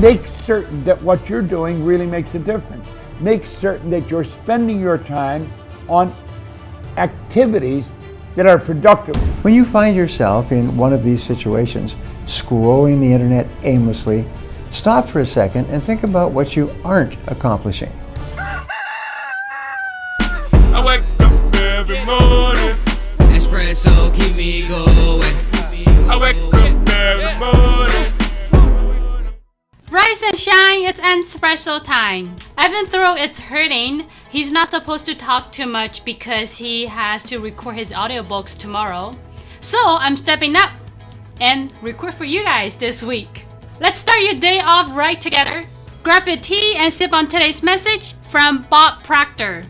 Make certain that what you're doing really makes a difference. Make certain that you're spending your time on activities that are productive. When you find yourself in one of these situations, scrolling the internet aimlessly, stop for a second and think about what you aren't accomplishing. I wake up every morning. Espresso, keep me going. I wake up every morning. Rise and shine, it's Entspresso time. Even though it's hurting, he's not supposed to talk too much because he has to record his audiobooks tomorrow. So I'm stepping up and record for you guys this week. Let's start your day off right together. Grab your tea and sip on today's message from Bob Proctor.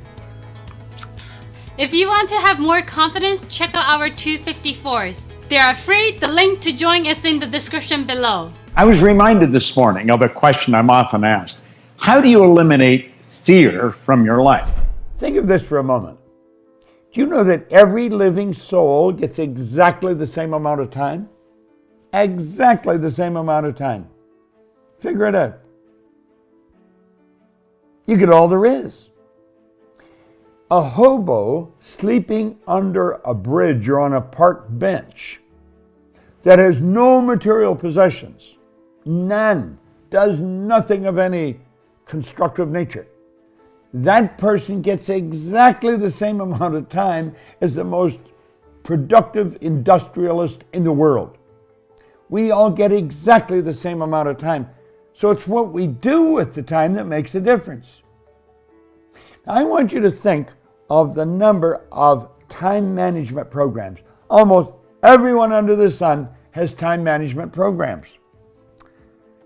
If you want to have more confidence, check out our 254s. They are free. The link to join is in the description below. I was reminded this morning of a question I'm often asked. How do you eliminate fear from your life? Think of this for a moment. Do you know that every living soul gets exactly the same amount of time? Exactly the same amount of time. Figure it out. You get all there is. A hobo sleeping under a bridge or on a park bench that has no material possessions, none, does nothing of any constructive nature. That person gets exactly the same amount of time as the most productive industrialist in the world. We all get exactly the same amount of time. So it's what we do with the time that makes a difference. Now, I want you to think of the number of time management programs. Almost everyone under the sun has time management programs.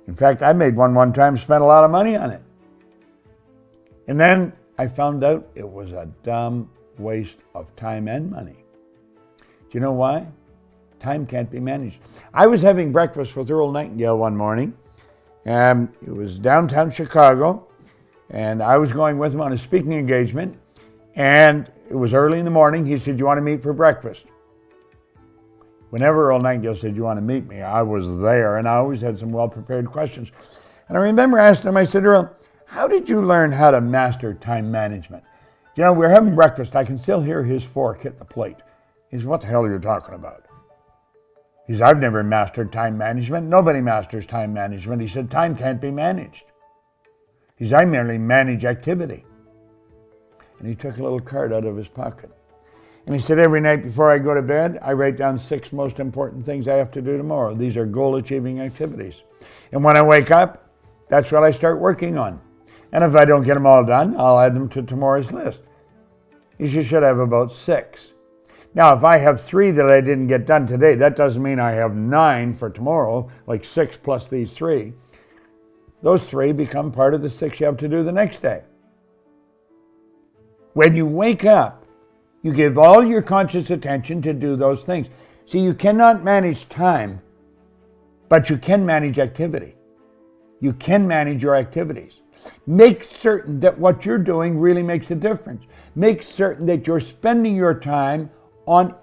In fact, I made one time, spent a lot of money on it. And then I found out it was a dumb waste of time and money. Do you know why? Time can't be managed. I was having breakfast with Earl Nightingale one morning. It was downtown Chicago, and I was going with him on a speaking engagement, and it was early in the morning. He said, "You want to meet for breakfast?" Whenever Earl Nightingale said, "You want to meet me?" I was there, and I always had some well-prepared questions. And I remember asking him, I said, "Earl, how did you learn how to master time management?" You know, we're having breakfast. I can still hear his fork hit the plate. He said, "What the hell are you talking about?" He said, "I've never mastered time management. Nobody masters time management." He said, "Time can't be managed." He said, "I merely manage activity." And he took a little card out of his pocket. And he said, "Every night before I go to bed, I write down 6 most important things I have to do tomorrow. These are goal-achieving activities. And when I wake up, that's what I start working on. And if I don't get them all done, I'll add them to tomorrow's list." You should have about 6. Now, if I have 3 that I didn't get done today, that doesn't mean I have 9 for tomorrow, like 6 plus these 3. Those 3 become part of the 6 you have to do the next day. When you wake up, you give all your conscious attention to do those things. See, you cannot manage time, but you can manage activity. You can manage your activities. Make certain that what you're doing really makes a difference. Make certain that you're spending your time on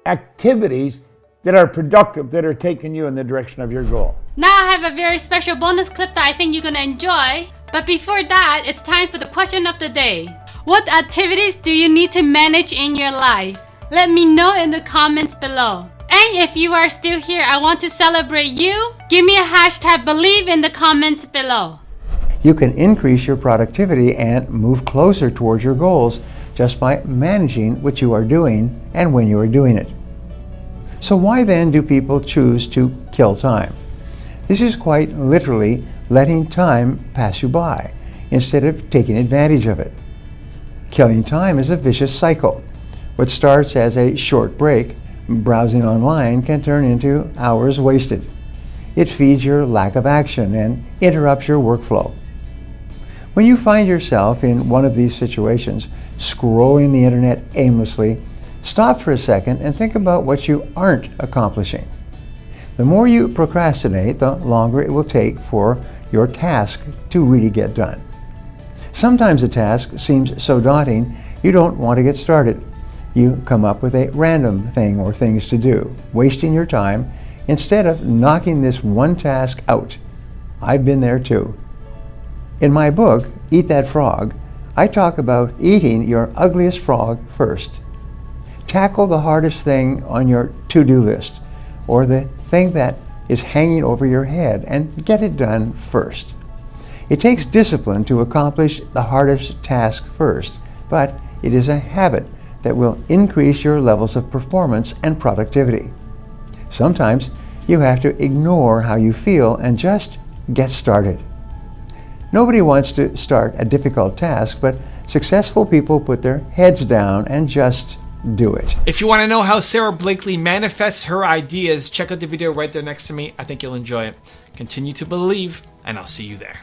activities that are productive, that are taking you in the direction of your goal. Now I have a very special bonus clip that I think you're gonna enjoy. But before that, it's time for the question of the day. What activities do you need to manage in your life? Let me know in the comments below. And if you are still here, I want to celebrate you. Give me a hashtag believe in the comments below. You can increase your productivity and move closer towards your goals just by managing what you are doing and when you are doing it. So why then do people choose to kill time? This is quite literally letting time pass you by instead of taking advantage of it. Killing time is a vicious cycle. What starts as a short break, browsing online, can turn into hours wasted. It feeds your lack of action and interrupts your workflow. When you find yourself in one of these situations, scrolling the internet aimlessly, stop for a second and think about what you aren't accomplishing. The more you procrastinate, the longer it will take for your task to really get done. Sometimes a task seems so daunting you don't want to get started. You come up with a random thing or things to do, wasting your time instead of knocking this one task out. I've been there too. In my book, Eat That Frog, I talk about eating your ugliest frog first. Tackle the hardest thing on your to-do list, or the thing that is hanging over your head, and get it done first. It takes discipline to accomplish the hardest task first, but it is a habit that will increase your levels of performance and productivity. Sometimes you have to ignore how you feel and just get started. Nobody wants to start a difficult task, but successful people put their heads down and just do it. If you want to know how Sarah Blakely manifests her ideas, check out the video right there next to me. I think you'll enjoy it. Continue to believe, and I'll see you there.